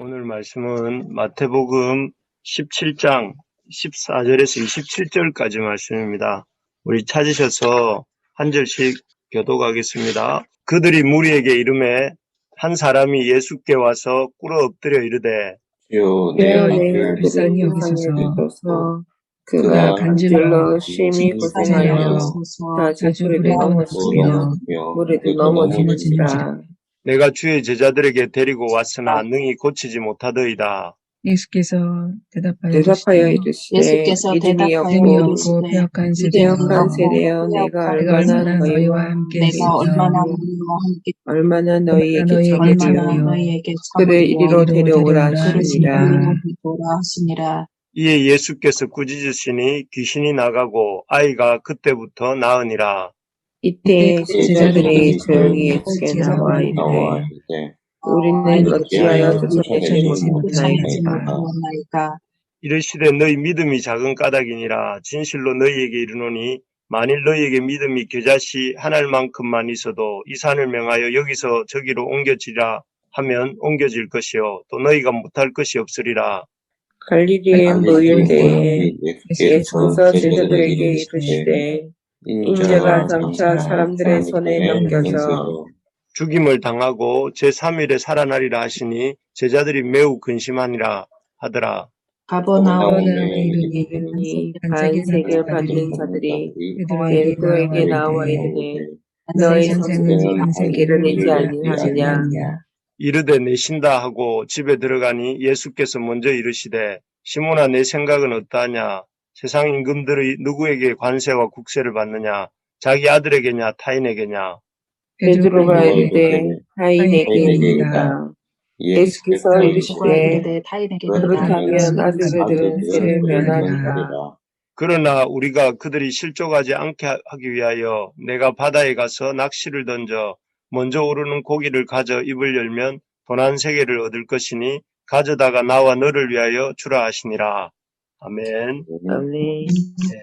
오늘 말씀은 마태복음 17장 14절에서 27절까지 말씀입니다. 우리 찾으셔서 한 절씩 교독하겠습니다. 그들이 무리에게 이르매 한 사람이 예수께 와서 꿇어 엎드려 이르되 주여 내 내 아들을 아들 불쌍히 여기소서. 그가 간질러 심히 고생하여 자주 불에도 넘어지며 물에도 넘어지는지라. 내가 주의 제자들에게 데리고 왔으나 능히 고치지 못하더이다. 예수께서 대답하여 이르시되 믿음이 없고 배역한 배역한 세대여 내가 얼마나 너희와 함께 얼마나 너희에게 참으며 그를 이리로 데려오라 하시니라. 이에 예수께서 꾸짖으시니 귀신이 나가고 아이가 그때부터 나으니라. 이때 제자들이 조용히 예수께 나와 이르되 우리는 어찌하여 쫓아내지 못하나이까. 이르시되 너희 믿음이 작은 까닭이니라. 진실로 너희에게 이르노니 만일 너희에게 믿음이 겨자씨 한 알만큼만 있어도 이 산을 명하여 여기서 저기로 옮겨지라 하면 옮겨질 것이요 또 너희가 못할 것이 없으리라. 갈릴리에 모일 때에 예수께서 제자들에게 이르시되 인자가 장차 사람들의 손에 넘겨져 죽임을 당하고 제3일에 살아나리라 하시니 제자들이 매우 근심하니라 하더라. 가버나움에 이르니 반세겔 받는 자들이 베드로에게 나와 이르되 너희 선생은 반세겔을 내지 아니하느냐. 이르되 내신다 하고 집에 들어가니 예수께서 먼저 이르시되 시몬아 내 생각은 어떠하냐. 세상 임금들의 누구에게 관세와 국세를 받느냐. 자기 아들에게냐 타인에게냐. 베드로가 이르되 타인에게니이다. 예수께서 이르시되 그렇다면 아들들은 세를 면하리라. 그러나 우리가 그들이 실족하지 않게 하기 위하여 내가 바다에 가서 낚시를 던져 먼저 오르는 고기를 가져 입을 열면 돈 한 세겔을 얻을 것이니 가져다가 나와 너를 위하여 주라 하시니라. 아멘. 아멘.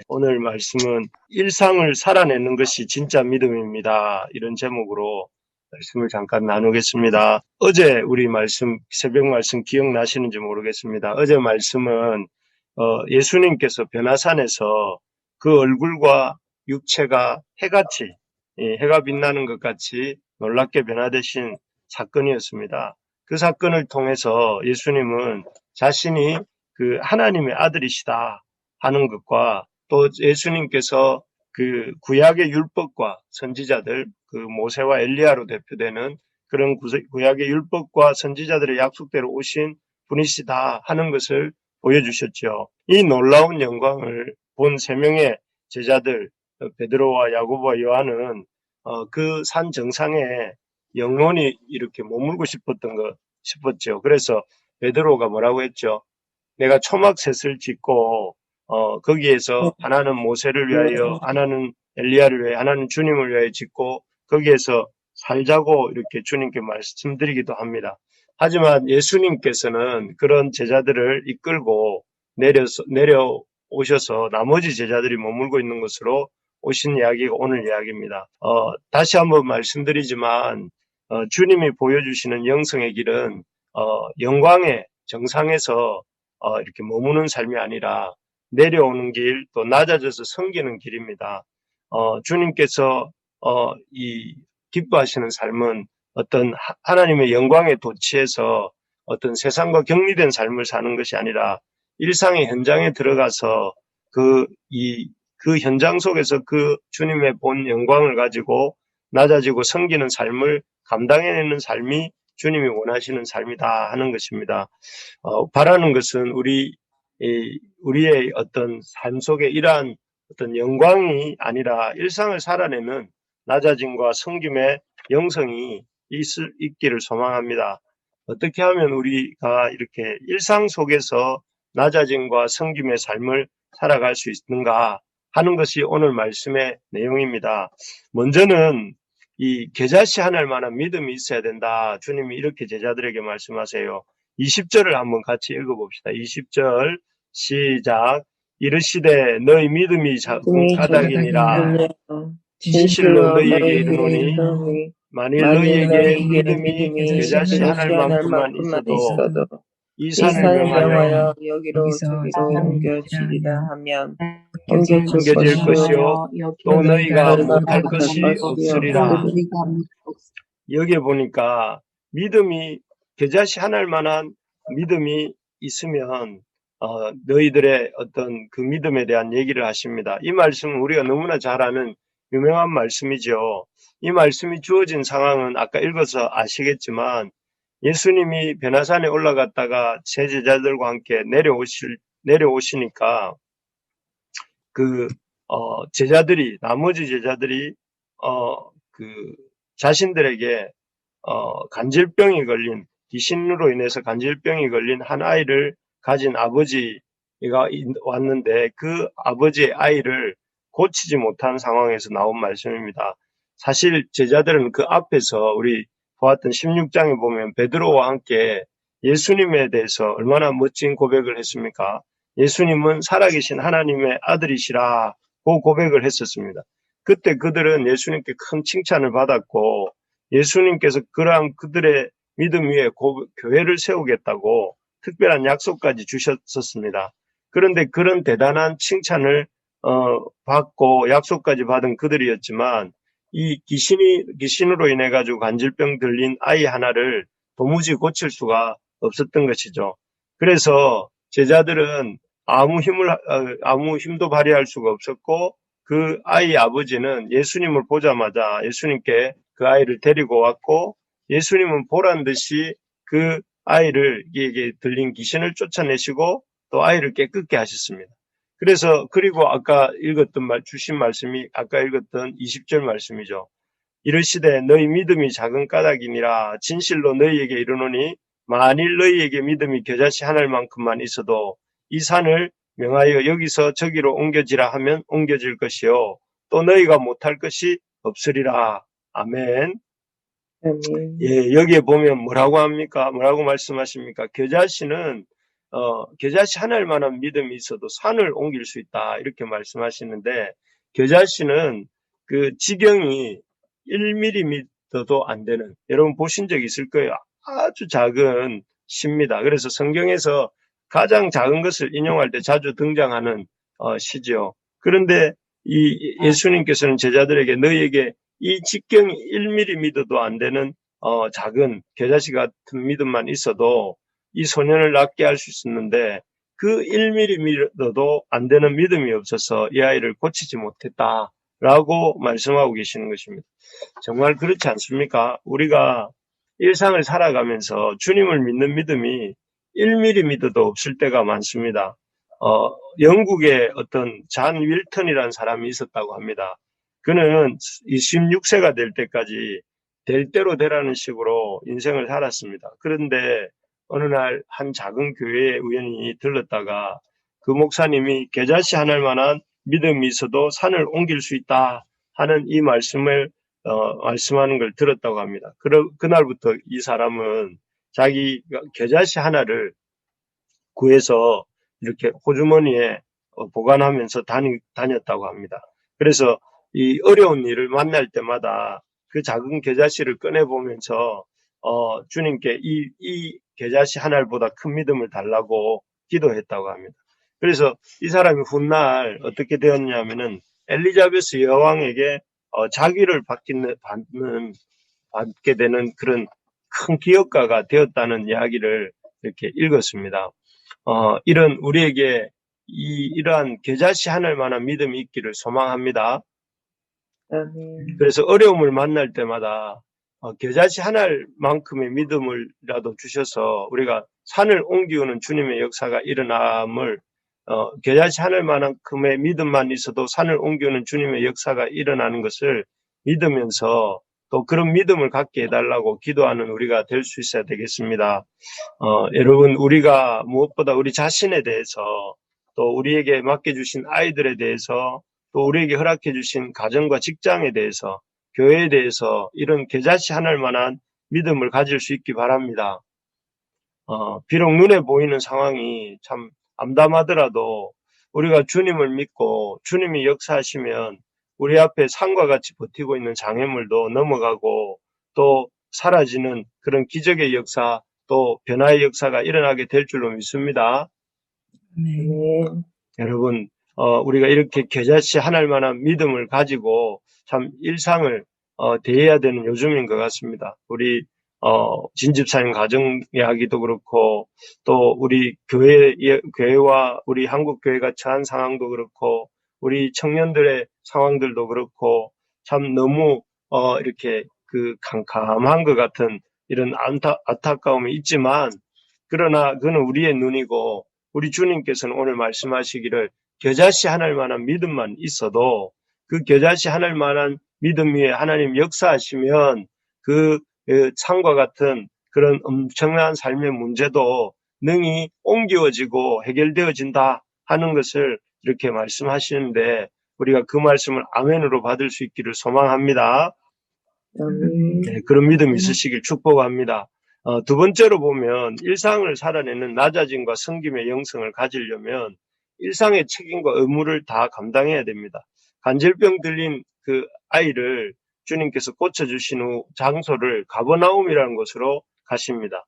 오늘 말씀은 일상을 살아내는 것이 진짜 믿음입니다. 이런 제목으로 말씀을 잠깐 나누겠습니다. 어제 우리 말씀, 새벽 말씀 기억나시는지 모르겠습니다. 어제 말씀은 예수님께서 변화산에서 그 얼굴과 육체가 해같이, 해가 빛나는 것 같이 놀랍게 변화되신 사건이었습니다. 그 사건을 통해서 예수님은 자신이 그 하나님의 아들이시다 하는 것과 또 예수님께서 그 구약의 율법과 선지자들, 그 모세와 엘리야로 대표되는 그런 구약의 율법과 선지자들의 약속대로 오신 분이시다 하는 것을 보여주셨죠. 이 놀라운 영광을 본 세 명의 제자들 베드로와 야고보와 요한은 그 산 정상에 영원히 이렇게 머물고 싶었죠. 그래서 베드로가 뭐라고 했죠? 내가 초막셋을 짓고 거기에서 하나는 모세를 위하여, 하나는 엘리야를 위하여, 하나는 주님을 위하여 짓고 거기에서 살자고 이렇게 주님께 말씀드리기도 합니다. 하지만 예수님께서는 그런 제자들을 이끌고 내려오셔서 나머지 제자들이 머물고 있는 곳으로 오신 이야기가 오늘 이야기입니다. 다시 한번 말씀드리지만 주님이 보여주시는 영성의 길은 영광의 정상에서 이렇게 머무는 삶이 아니라 내려오는 길, 또 낮아져서 섬기는 길입니다. 주님께서 이 기뻐하시는 삶은 어떤 하나님의 영광의 도취에서 어떤 세상과 격리된 삶을 사는 것이 아니라 일상의 현장에 들어가서 그 현장 속에서 그 주님의 본 영광을 가지고 낮아지고 섬기는 삶을 감당해내는 삶이 주님이 원하시는 삶이다 하는 것입니다. 바라는 것은 우리의 어떤 삶 속에 이러한 어떤 영광이 아니라 일상을 살아내는 낮아짐과 섬김의 영성이 있기를 소망합니다. 어떻게 하면 우리가 이렇게 일상 속에서 낮아짐과 섬김의 삶을 살아갈 수 있는가 하는 것이 오늘 말씀의 내용입니다. 먼저는 이 겨자씨 하나일 만한 믿음이 있어야 된다. 주님이 이렇게 제자들에게 말씀하세요. 20절을 한번 같이 읽어봅시다. 20절 시작. 이르시되 너희 믿음이 작은 까닭이니라. 진실로 너희에게 이르노니 만일 만일 너희에게 너희에게 믿음이 믿음이 겨자씨 하늘 만큼만 있어도 이 이 산을 산을 명하여 명하여 여기로 여기서 저기로 저기로 옮겨지리라 하면 옮겨질 옮겨질 것이요 또 너희가 너희가 못할 못할 것이 것이 없으리라. 없으리라. 여기에 보니까 믿음이 겨자씨 하늘만한 믿음이 있으면 너희들의 어떤 그 믿음에 대한 얘기를 하십니다. 이 말씀은 우리가 너무나 잘 아는 유명한 말씀이죠. 이 말씀이 주어진 상황은 아까 읽어서 아시겠지만 예수님이 변화산에 올라갔다가 세 제자들과 함께 내려오시니까 그 제자들이 나머지 제자들이 그 자신들에게 간질병이 걸린 귀신으로 인해서 간질병이 걸린 한 아이를 가진 아버지가 왔는데 그 아버지의 아이를 고치지 못한 상황에서 나온 말씀입니다. 사실 제자들은 그 앞에서 우리 보았던 16장에 보면 베드로와 함께 예수님에 대해서 얼마나 멋진 고백을 했습니까? 예수님은 살아계신 하나님의 아들이시라고 고백을 했었습니다. 그때 그들은 예수님께 큰 칭찬을 받았고 예수님께서 그러한 그들의 믿음 위에 교회를 세우겠다고 특별한 약속까지 주셨었습니다. 그런데 그런 대단한 칭찬을 받고 약속까지 받은 그들이었지만 이 귀신으로 인해 가지고 간질병 들린 아이 하나를 도무지 고칠 수가 없었던 것이죠. 그래서 제자들은 아무 힘도 발휘할 수가 없었고 그 아이 아버지는 예수님을 보자마자 예수님께 그 아이를 데리고 왔고 예수님은 보란 듯이 그 아이에게 들린 귀신을 쫓아내시고 또 아이를 깨끗게 하셨습니다. 그리고 아까 주신 말씀이 아까 읽었던 20절 말씀이죠. 이르시되 너희 믿음이 작은 까닭이니라 진실로 너희에게 이르노니 만일 너희에게 믿음이 겨자씨 하늘만큼만 있어도 이 산을 명하여 여기서 저기로 옮겨지라 하면 옮겨질 것이요 또 너희가 못할 것이 없으리라. 아멘. 아멘. 예, 여기에 보면 뭐라고 합니까? 뭐라고 말씀하십니까? 겨자씨 하늘만한 믿음이 있어도 산을 옮길 수 있다. 이렇게 말씀하시는데, 겨자씨는 그 지경이 1mm도 안 되는, 여러분 보신 적 있을 거예요. 아주 작은 시입니다. 그래서 성경에서 가장 작은 것을 인용할 때 자주 등장하는 시죠. 그런데 이 예수님께서는 제자들에게 너희에게 이 직경이 1mm도 안 되는 작은 겨자씨 같은 믿음만 있어도 이 소년을 낫게 할 수 있었는데 그 1mm도 안 되는 믿음이 없어서 이 아이를 고치지 못했다라고 말씀하고 계시는 것입니다. 정말 그렇지 않습니까? 우리가 일상을 살아가면서 주님을 믿는 믿음이 1mm도 없을 때가 많습니다. 영국의 어떤 잔 윌턴이라는 사람이 있었다고 합니다. 그는 26세가 될 때까지 될 대로 되라는 식으로 인생을 살았습니다. 그런데 어느 날 한 작은 교회에 우연히 들렀다가 그 목사님이 겨자씨 하늘만한 믿음이 있어도 산을 옮길 수 있다 하는 이 말씀을 말씀하는 걸 들었다고 합니다. 그날부터 이 사람은 자기 겨자씨 하나를 구해서 이렇게 호주머니에 보관하면서 다녔다고 합니다. 그래서 이 어려운 일을 만날 때마다 그 작은 겨자씨를 꺼내보면서 주님께 이 겨자씨 하나보다 큰 믿음을 달라고 기도했다고 합니다. 그래서 이 사람이 훗날 어떻게 되었냐면은 엘리자베스 여왕에게 자귀를 받게 되는 그런 큰 기업가가 되었다는 이야기를 이렇게 읽었습니다. 이런 우리에게 이러한 겨자씨 하늘만한 믿음이 있기를 소망합니다. 아멘. 그래서 어려움을 만날 때마다 겨자씨 하늘만큼의 믿음을라도 주셔서 우리가 산을 옮기우는 주님의 역사가 일어남을 겨자씨 하늘만큼의 믿음만 있어도 산을 옮기우는 주님의 역사가 일어나는 것을 믿으면서 또 그런 믿음을 갖게 해달라고 기도하는 우리가 될 수 있어야 되겠습니다. 여러분 우리가 무엇보다 우리 자신에 대해서 또 우리에게 맡겨주신 아이들에 대해서 또 우리에게 허락해 주신 가정과 직장에 대해서 교회에 대해서 이런 겨자씨 하늘만한 믿음을 가질 수 있기 바랍니다. 비록 눈에 보이는 상황이 참 암담하더라도 우리가 주님을 믿고 주님이 역사하시면 우리 앞에 산과 같이 버티고 있는 장애물도 넘어가고 또 사라지는 그런 기적의 역사, 또 변화의 역사가 일어나게 될 줄로 믿습니다. 네. 여러분, 우리가 이렇게 겨자씨 하나일 만한 믿음을 가지고 참 일상을 대해야 되는 요즘인 것 같습니다. 우리 진집사님 가정 이야기도 그렇고, 또 우리 교회와 우리 한국 교회가 처한 상황도 그렇고, 우리 청년들의 상황들도 그렇고, 참 너무 이렇게 그 캄캄한 것 같은 이런 안타까움이 있지만, 그러나 그는 우리의 눈이고, 우리 주님께서는 오늘 말씀하시기를 겨자씨 하나일 만한 믿음만 있어도 그 겨자씨 하나일 만한 믿음 위에 하나님 역사하시면 그 창과 같은 그런 엄청난 삶의 문제도 능히 옮겨지고 해결되어진다 하는 것을 이렇게 말씀하시는데, 우리가 그 말씀을 아멘으로 받을 수 있기를 소망합니다. 네, 그런 믿음이 있으시길 축복합니다. 두 번째로 보면 일상을 살아내는 낮아짐과 섬김의 영성을 가지려면 일상의 책임과 의무를 다 감당해야 됩니다. 간질병 들린 그 아이를 주님께서 고쳐주신 후 장소를 가버나움이라는 곳으로 가십니다.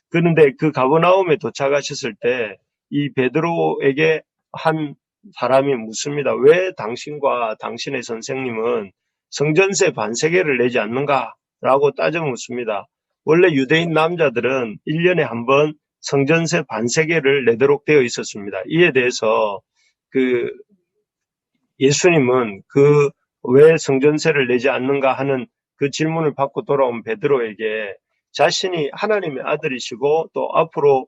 그런데 그 가버나움에 도착하셨을 때 이 베드로에게 한 사람이 묻습니다. 왜 당신과 당신의 선생님은 성전세 반세계를 내지 않는가? 라고 따져 묻습니다. 원래 유대인 남자들은 1년에 한 번 성전세 반세계를 내도록 되어 있었습니다. 이에 대해서 그 예수님은 그 왜 성전세를 내지 않는가 하는 그 질문을 받고 돌아온 베드로에게 자신이 하나님의 아들이시고 또 앞으로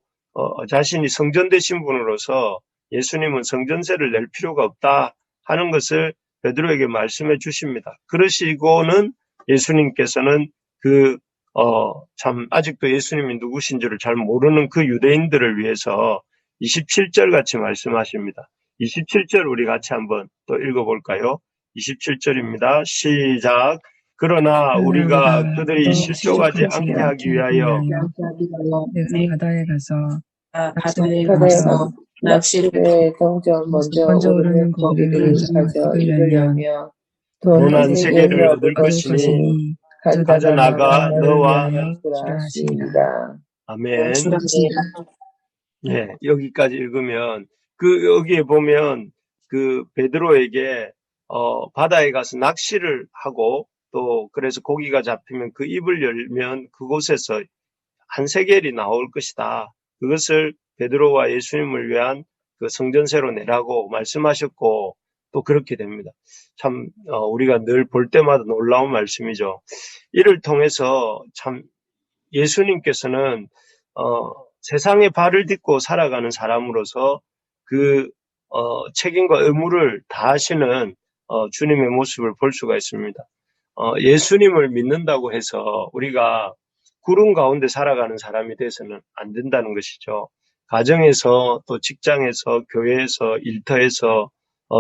자신이 성전 되신 분으로서 예수님은 성전세를 낼 필요가 없다 하는 것을 베드로에게 말씀해 주십니다. 그러시고는 예수님께서는 참 아직도 예수님이 누구신지를 잘 모르는 그 유대인들을 위해서 27절 같이 말씀하십니다. 27절 우리 같이 한번 또 읽어볼까요? 27절입니다. 시작. 그러나 우리가 그들이 실족하지 않게 하기 위하여 내가 바다에 가서 바다에 가서 낚시를 동전 먼저 오르는 고기를 잡으려면 돈 한 세계를 얻을 얻을 것이니 것이니 가져나가 너와 주라 하시니라. 아멘. 주라시다. 예, 여기까지 읽으면 여기에 보면 그 베드로에게 바다에 가서 낚시를 하고 또 그래서 고기가 잡히면 그 입을 열면 그곳에서 한 세겔이 나올 것이다. 그것을 베드로와 예수님을 위한 그 성전세로 내라고 말씀하셨고 또 그렇게 됩니다. 참 우리가 늘 볼 때마다 놀라운 말씀이죠. 이를 통해서 참 예수님께서는 세상에 발을 딛고 살아가는 사람으로서 그 책임과 의무를 다하시는 주님의 모습을 볼 수가 있습니다. 예수님을 믿는다고 해서 우리가 구름 가운데 살아가는 사람이 돼서는 안 된다는 것이죠. 가정에서 또 직장에서 교회에서 일터에서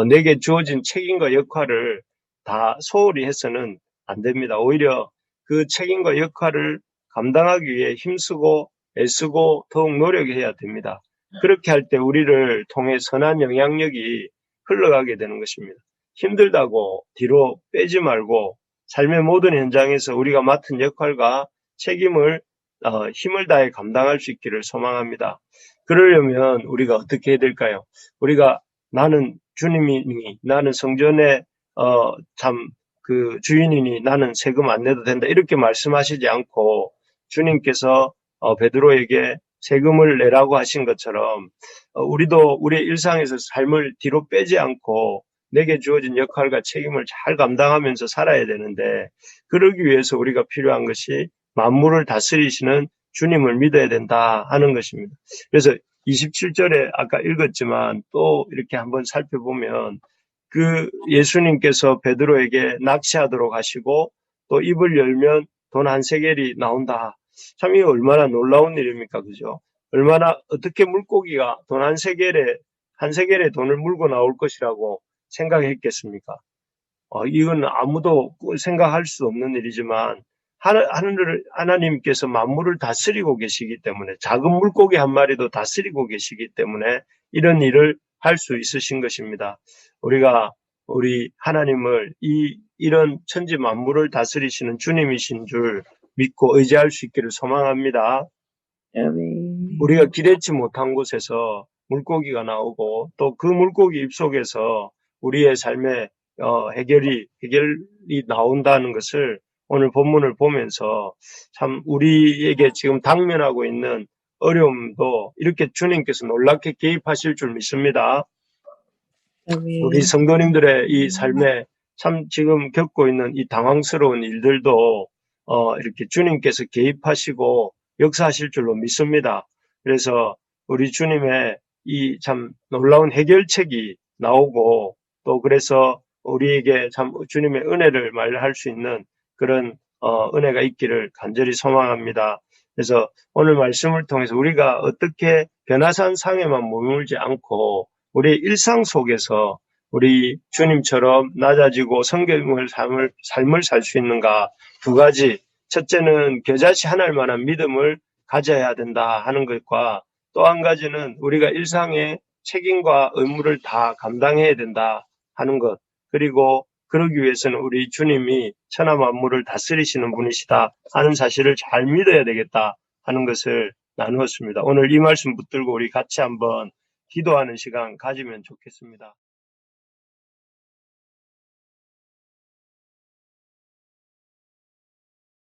내게 주어진 책임과 역할을 다 소홀히 해서는 안 됩니다. 오히려 그 책임과 역할을 감당하기 위해 힘쓰고 애쓰고 더욱 노력해야 됩니다. 그렇게 할 때 우리를 통해 선한 영향력이 흘러가게 되는 것입니다. 힘들다고 뒤로 빼지 말고 삶의 모든 현장에서 우리가 맡은 역할과 책임을 힘을 다해 감당할 수 있기를 소망합니다. 그러려면 우리가 어떻게 해야 될까요? 우리가 나는 주님이니 나는 성전의 참 그 주인이니 나는 세금 안 내도 된다 이렇게 말씀하시지 않고 주님께서 베드로에게 세금을 내라고 하신 것처럼 우리도 우리의 일상에서 삶을 뒤로 빼지 않고 내게 주어진 역할과 책임을 잘 감당하면서 살아야 되는데 그러기 위해서 우리가 필요한 것이 만물을 다스리시는 주님을 믿어야 된다 하는 것입니다. 그래서 27절에 아까 읽었지만 또 이렇게 한번 살펴보면 그 예수님께서 베드로에게 낚시하도록 하시고 또 입을 열면 돈 한 세겔이 나온다. 참 이게 얼마나 놀라운 일입니까? 그죠? 얼마나 어떻게 물고기가 돈 한 세겔에 돈을 물고 나올 것이라고 생각했겠습니까? 이건 아무도 생각할 수 없는 일이지만 하나님께서 만물을 다스리고 계시기 때문에 작은 물고기 한 마리도 다스리고 계시기 때문에 이런 일을 할 수 있으신 것입니다. 우리가 우리 하나님을 이런 천지 만물을 다스리시는 주님이신 줄 믿고 의지할 수 있기를 소망합니다. 아멘. 우리가 기대치 못한 곳에서 물고기가 나오고 또 그 물고기 입속에서 우리의 삶의 해결이 나온다는 것을 오늘 본문을 보면서 참 우리에게 지금 당면하고 있는 어려움도 이렇게 주님께서 놀랍게 개입하실 줄 믿습니다. 우리 성도님들의 이 삶에 참 지금 겪고 있는 이 당황스러운 일들도 이렇게 주님께서 개입하시고 역사하실 줄로 믿습니다. 그래서 우리 주님의 이 참 놀라운 해결책이 나오고 또 그래서 우리에게 참 주님의 은혜를 말할 수 있는 그런 은혜가 있기를 간절히 소망합니다. 그래서 오늘 말씀을 통해서 우리가 어떻게 변화산 상에만 머물지 않고 우리의 일상 속에서 우리 주님처럼 낮아지고 성경의 삶을 살 수 있는가 두 가지. 첫째는 겨자씨 하나일 만한 믿음을 가져야 된다 하는 것과 또 한 가지는 우리가 일상의 책임과 의무를 다 감당해야 된다 하는 것. 그리고 그러기 위해서는 우리 주님이 천하 만물을 다스리시는 분이시다 하는 사실을 잘 믿어야 되겠다 하는 것을 나누었습니다. 오늘 이 말씀 붙들고 우리 같이 한번 기도하는 시간 가지면 좋겠습니다.